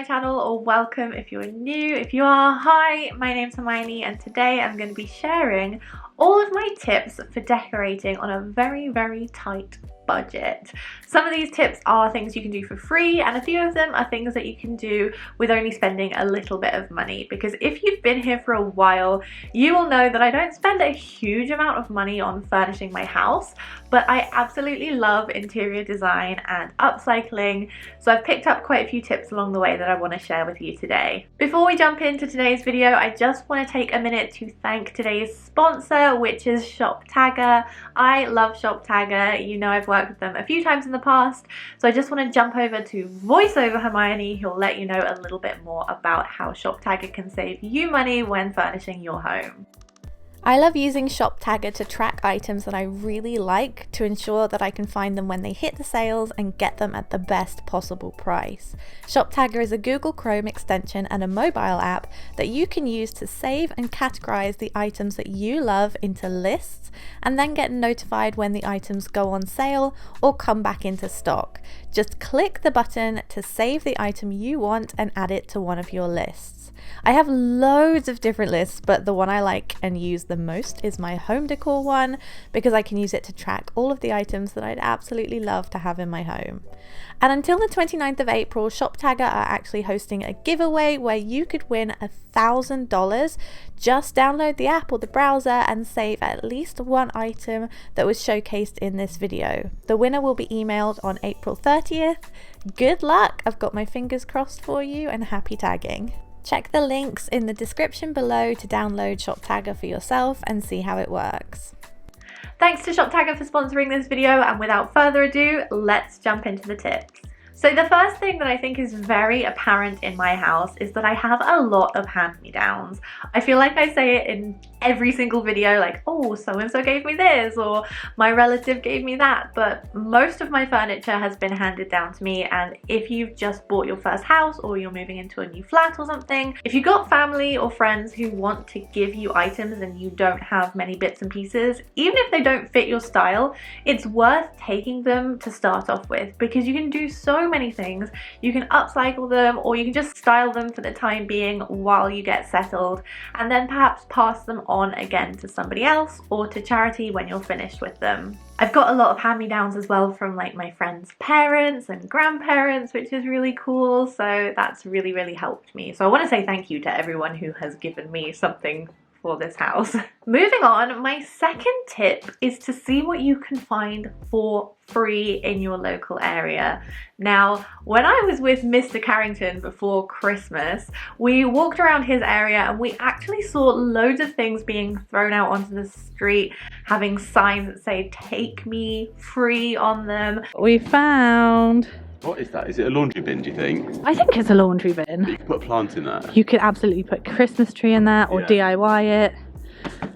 my channel, or welcome if you're new. If you are, hi, my name's Hermione and today I'm going to be sharing all of my tips for decorating on a very tight budget. Some of these tips are things you can do for free and a few of them are things that you can do with only spending a little bit of money, because if you've been here for a while you will know that I don't spend a huge amount of money on furnishing my house, but I absolutely love interior design and upcycling, so I've picked up quite a few tips along the way that I want to share with you today. Before we jump into today's video, I just want to take a minute to thank today's sponsor, which is Shoptagr. I love Shoptagr. You know I've worked with them a few times in the past, so I just want to jump over to voiceover Hermione, who'll let you know a little bit more about how Shoptagr can save you money when furnishing your home. I love using Shoptagr to track items that I really like to ensure that I can find them when they hit the sales and get them at the best possible price. Shoptagr is a Google Chrome extension and a mobile app that you can use to save and categorize the items that you love into lists and then get notified when the items go on sale or come back into stock. Just click the button to save the item you want and add it to one of your lists. I have loads of different lists, but the one I like and use the most is my home decor one, because I can use it to track all of the items that I'd absolutely love to have in my home. And until the 29th of April, Shoptagr are actually hosting a giveaway where you could win $1,000. Just download the app or the browser and save at least one item that was showcased in this video. The winner will be emailed on April 30th. Good luck! I've got my fingers crossed for you, and happy tagging. Check the links in the description below to download Shoptagr for yourself and see how it works. Thanks to Shoptagr for sponsoring this video, and without further ado, let's jump into the tips. So the first thing that I think is very apparent in my house is that I have a lot of hand-me-downs. I feel like I say it in every single video, like, oh, so-and-so gave me this, or my relative gave me that, but most of my furniture has been handed down to me. And if you've just bought your first house or you're moving into a new flat or something, if you've got family or friends who want to give you items and you don't have many bits and pieces, even if they don't fit your style, it's worth taking them to start off with, because you can do so many things. You can upcycle them, or you can just style them for the time being while you get settled, and then perhaps pass them on again to somebody else or to charity when you're finished with them. I've got a lot of hand-me-downs as well from like my friends' parents and grandparents, which is really cool, so that's really helped me. So I want to say thank you to everyone who has given me something for this house. Moving on, my second tip is to see what you can find for free in your local area. Now, when I was with Mr. Carrington before Christmas, we walked around his area and we actually saw loads of things being thrown out onto the street, having signs that say "Take me" free on them. We found... What is that? Is it a laundry bin, do you think? I think it's a laundry bin. You could put a plant in that. You could absolutely put a Christmas tree in there or DIY it.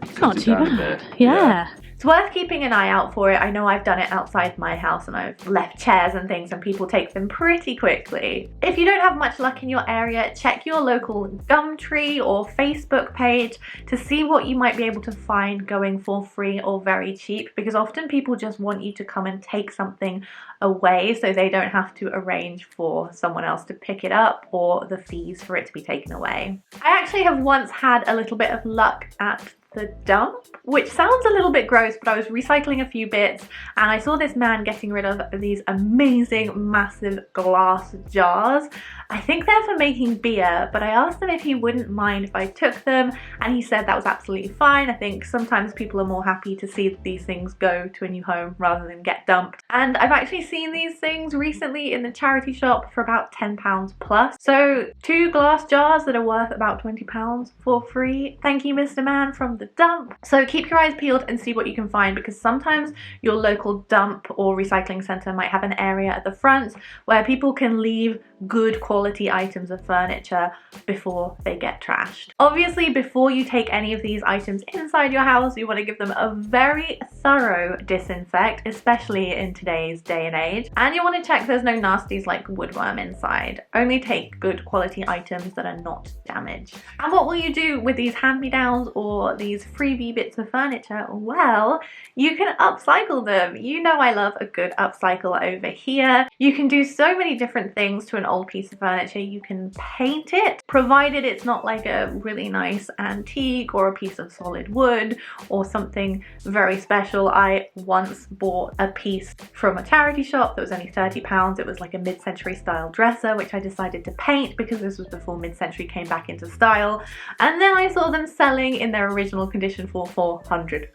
It's not too bad. Yeah. It's worth keeping an eye out for it. I know I've done it outside my house and I've left chairs and things and people take them pretty quickly. If you don't have much luck in your area, check your local Gumtree or Facebook page to see what you might be able to find going for free or very cheap, because often people just want you to come and take something away so they don't have to arrange for someone else to pick it up or the fees for it to be taken away. I actually have once had a little bit of luck at the dump, which sounds a little bit gross, but I was recycling a few bits and I saw this man getting rid of these amazing massive glass jars. I think they're for making beer, but I asked him if he wouldn't mind if I took them and he said that was absolutely fine. I think sometimes people are more happy to see these things go to a new home rather than get dumped. And I've actually seen these things recently in the charity shop for about £10 plus. So 2 glass jars that are worth about £20 for free. Thank you, Mr. Man from the dump. So keep your eyes peeled and see what you can find, because sometimes your local dump or recycling centre might have an area at the front where people can leave good quality items of furniture before they get trashed. Obviously, before you take any of these items inside your house, you want to give them a very thorough disinfect, especially in today's day and age, and you want to check there's no nasties like woodworm inside. Only take good quality items that are not damaged. And what will you do with these hand-me-downs or these freebie bits of furniture? Well, you can upcycle them. You know I love a good upcycle over here. You can do so many different things to an old piece of furniture, you can paint it, provided it's not like a really nice antique or a piece of solid wood or something very special. I once bought a piece from a charity shop that was only £30. It was like a mid-century style dresser, which I decided to paint because this was before mid-century came back into style. And then I saw them selling in their original condition for £400.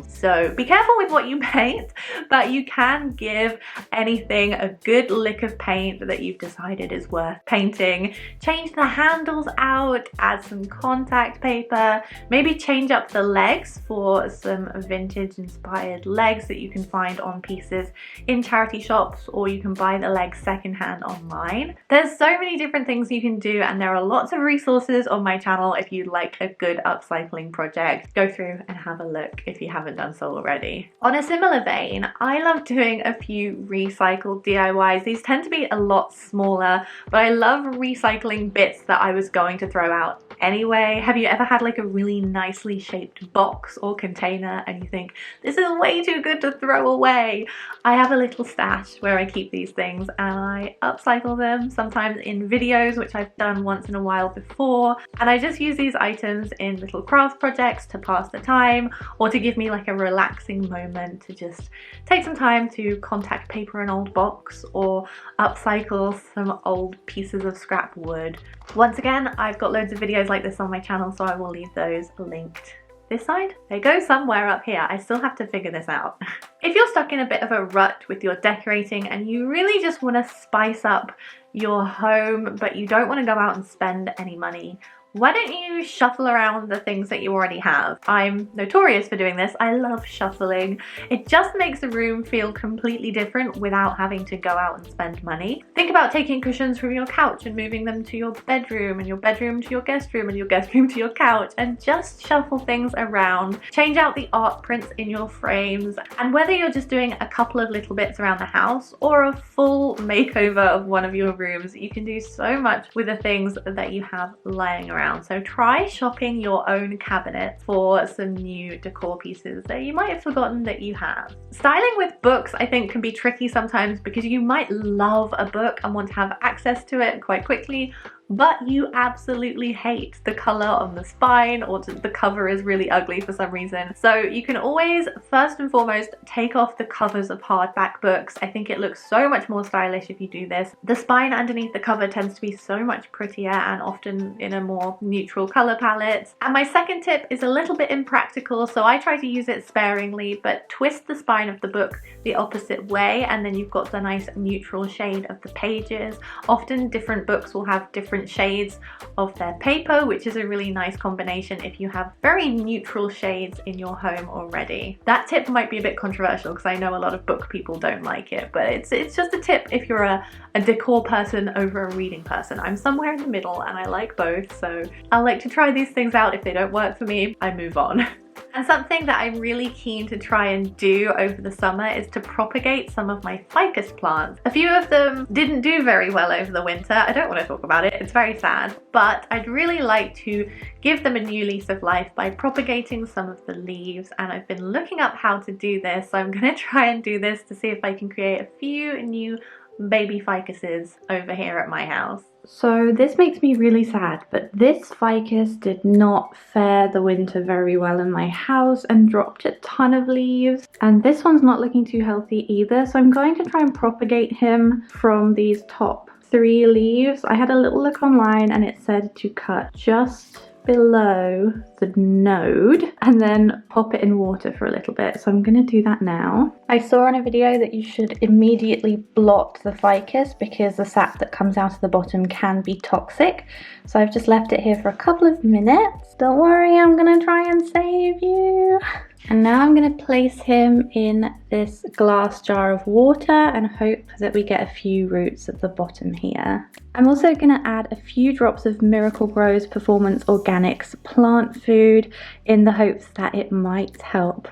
So be careful with what you paint, but you can give anything a good lick of paint that you've decided is worth painting. Change the handles out, add some contact paper, maybe change up the legs for some vintage inspired legs that you can find on pieces in charity shops, or you can buy the legs secondhand online. There's so many different things you can do, and there are lots of resources on my channel if you'd like a good upcycling project. Go through and have a look if you haven't done so already. On a similar vein, I love doing a few recycled DIYs. These tend to be a lot smaller, but I love recycling bits that I was going to throw out anyway. Have you ever had like a really nicely shaped box or container and you think, this is way too good to throw away? I have a little stash where I keep these things and I upcycle them, sometimes in videos, which I've done once in a while before, and I just use these items in little craft projects to pass the time, or to give me like a relaxing moment to just take some time to contact paper an old box or upcycle some old pieces of scrap wood. Once again, I've got loads of videos like this on my channel, so I will leave those linked this side. They go somewhere up here. I still have to figure this out. If you're stuck in a bit of a rut with your decorating and you really just want to spice up your home, but you don't want to go out and spend any money, why don't you shuffle around the things that you already have? I'm notorious for doing this. I love shuffling. It just makes the room feel completely different without having to go out and spend money. Think about taking cushions from your couch and moving them to your bedroom, and your bedroom to your guest room, and your guest room to your couch, and just shuffle things around. Change out the art prints in your frames, and whether you're just doing a couple of little bits around the house or a full makeover of one of your rooms, you can do so much with the things that you have lying around. So try shopping your own cabinet for some new decor pieces that you might have forgotten that you have. Styling with books, I think, can be tricky sometimes because you might love a book and want to have access to it quite quickly, but you absolutely hate the color on the spine, or the cover is really ugly for some reason. So you can always, first and foremost, take off the covers of hardback books. I think it looks so much more stylish if you do this. The spine underneath the cover tends to be so much prettier and often in a more neutral color palette. And my second tip is a little bit impractical, so I try to use it sparingly, but twist the spine of the book the opposite way, and then you've got the nice neutral shade of the pages. Often different books will have different shades of their paper, which is a really nice combination if you have very neutral shades in your home already. That tip might be a bit controversial because I know a lot of book people don't like it, but it's just a tip if you're a decor person over a reading person. I'm somewhere in the middle and I like both, so I like to try these things out. If they don't work for me, I move on. And something that I'm really keen to try and do over the summer is to propagate some of my ficus plants. A few of them didn't do very well over the winter. I don't want to talk about it, it's very sad, but I'd really like to give them a new lease of life by propagating some of the leaves, and I've been looking up how to do this, so I'm going to try and do this to see if I can create a few new baby ficuses over here at my house. So this makes me really sad, but this ficus did not fare the winter very well in my house and dropped a ton of leaves, and this one's not looking too healthy either, so I'm going to try and propagate him from these top 3 leaves. I had a little look online and it said to cut just below the node and then pop it in water for a little bit, so I'm going to do that now. I saw on a video that you should immediately blot the ficus because the sap that comes out of the bottom can be toxic, so I've just left it here for a couple of minutes. Don't worry, I'm going to try and save you. And now I'm going to place him in this glass jar of water and hope that we get a few roots at the bottom here. I'm also going to add a few drops of Miracle Grow's Performance Organics plant food in the hopes that it might help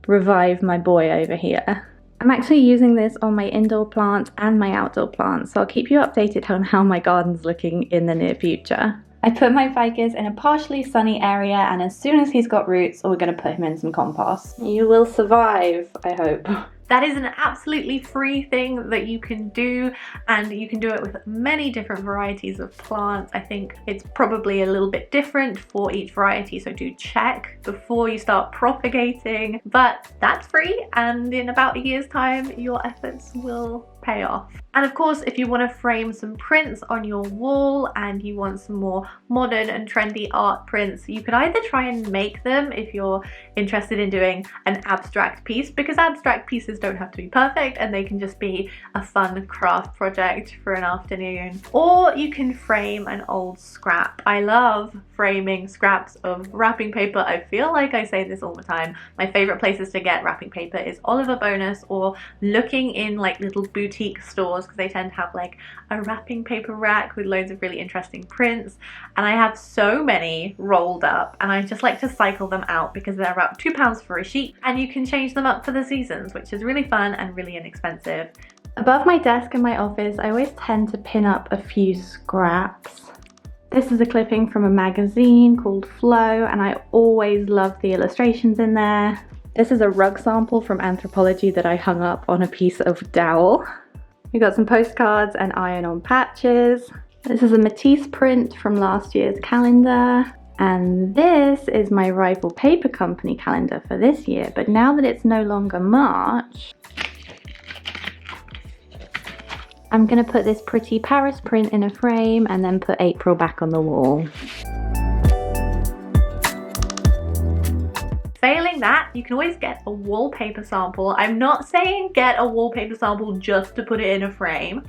revive my boy over here. I'm actually using this on my indoor plants and my outdoor plants, so I'll keep you updated on how my garden's looking in the near future. I put my ficus in a partially sunny area, and as soon as he's got roots, we're going to put him in some compost. You will survive, I hope. That is an absolutely free thing that you can do, and you can do it with many different varieties of plants. I think it's probably a little bit different for each variety, so do check before you start propagating. But that's free, and in about a year's time your efforts will pay off. And of course, if you want to frame some prints on your wall and you want some more modern and trendy art prints, you could either try and make them if you're interested in doing an abstract piece, because abstract pieces don't have to be perfect and they can just be a fun craft project for an afternoon. Or you can frame an old scrap. I love framing scraps of wrapping paper. I feel like I say this all the time. My favorite places to get wrapping paper is Oliver Bonus, or looking in like little boutique stores, because they tend to have like a wrapping paper rack with loads of really interesting prints. And I have so many rolled up, and I just like to cycle them out because they're about £2 for a sheet, and you can change them up for the seasons, which is really fun and really inexpensive. Above my desk in my office, I always tend to pin up a few scraps. This is a clipping from a magazine called Flow, and I always love the illustrations in there. This is a rug sample from Anthropology that I hung up on a piece of dowel. We got some postcards and iron-on patches. This is a Matisse print from last year's calendar. And this is my rival paper company calendar for this year, but now that it's no longer March, I'm gonna put this pretty Paris print in a frame and then put April back on the wall. Failing that, you can always get a wallpaper sample. I'm not saying get a wallpaper sample just to put it in a frame,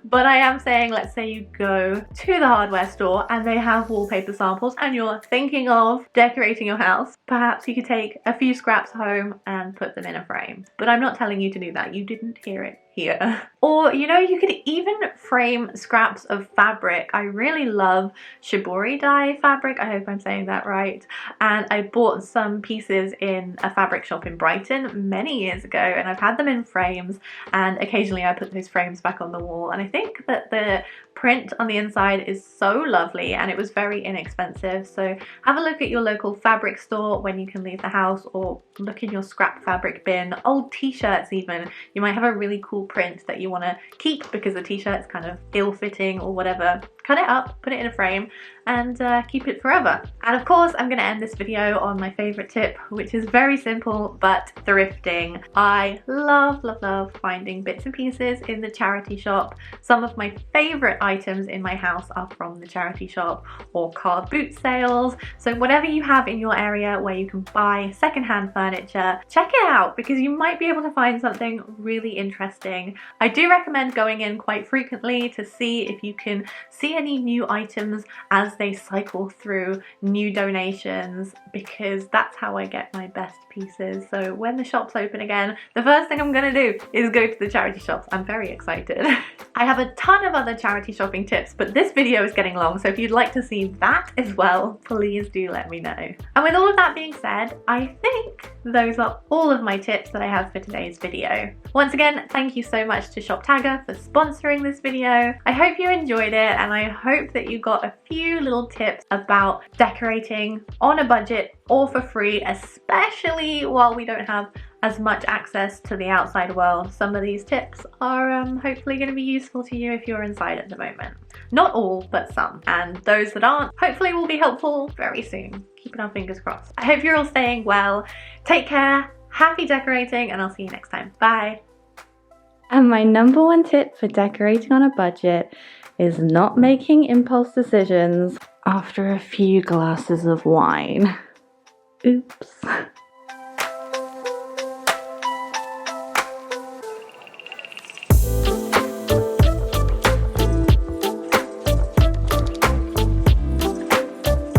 but I am saying, let's say you go to the hardware store and they have wallpaper samples and you're thinking of decorating your house. Perhaps you could take a few scraps home and put them in a frame. But I'm not telling you to do that. You didn't hear it here. Or, you know, you could even frame scraps of fabric. I really love shibori dye fabric. I hope I'm saying that right. And I bought some pieces in a fabric shop in Brighton many years ago, and I've had them in frames, and occasionally I put those frames back on the wall. And I think that the print on the inside is so lovely, and it was very inexpensive. So have a look at your local fabric store when you can leave the house, or look in your scrap fabric bin. Old t-shirts even. You might have a really cool print that you want to keep because the t-shirt's kind of ill-fitting or whatever. Cut it up, put it in a frame, and keep it forever. And of course, I'm going to end this video on my favorite tip, which is very simple, but thrifting. I love, love, love finding bits and pieces in the charity shop. Some of my favorite items in my house are from the charity shop or car boot sales. So whatever you have in your area where you can buy secondhand furniture, check it out, because you might be able to find something really interesting. I do recommend going in quite frequently to see if you can see any new items as they cycle through new donations, because that's how I get my best pieces. So when the shops open again, the first thing I'm gonna do is go to the charity shops. I'm very excited. I have a ton of other charity shopping tips, but this video is getting long, so if you'd like to see that as well, please do let me know. And with all of that being said, I think those are all of my tips that I have for today's video. Once again, thank you so much to Shoptagr for sponsoring this video. I hope you enjoyed it, and I hope that you got a few little tips about decorating on a budget or for free, especially while we don't have as much access to the outside world. Some of these tips are hopefully going to be useful to you if you're inside at the moment. Not all, but some. And those that aren't, hopefully will be helpful very soon. Keeping our fingers crossed. I hope you're all staying well. Take care, happy decorating, and I'll see you next time. Bye. And my #1 tip for decorating on a budget is not making impulse decisions after a few glasses of wine. Oops.